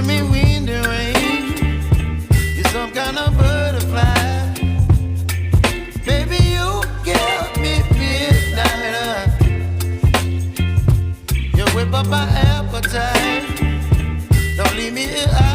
giving me wind and rain. You're some kind of butterfly. Baby, you give me midnight. You whip up my appetite. Don't leave me here.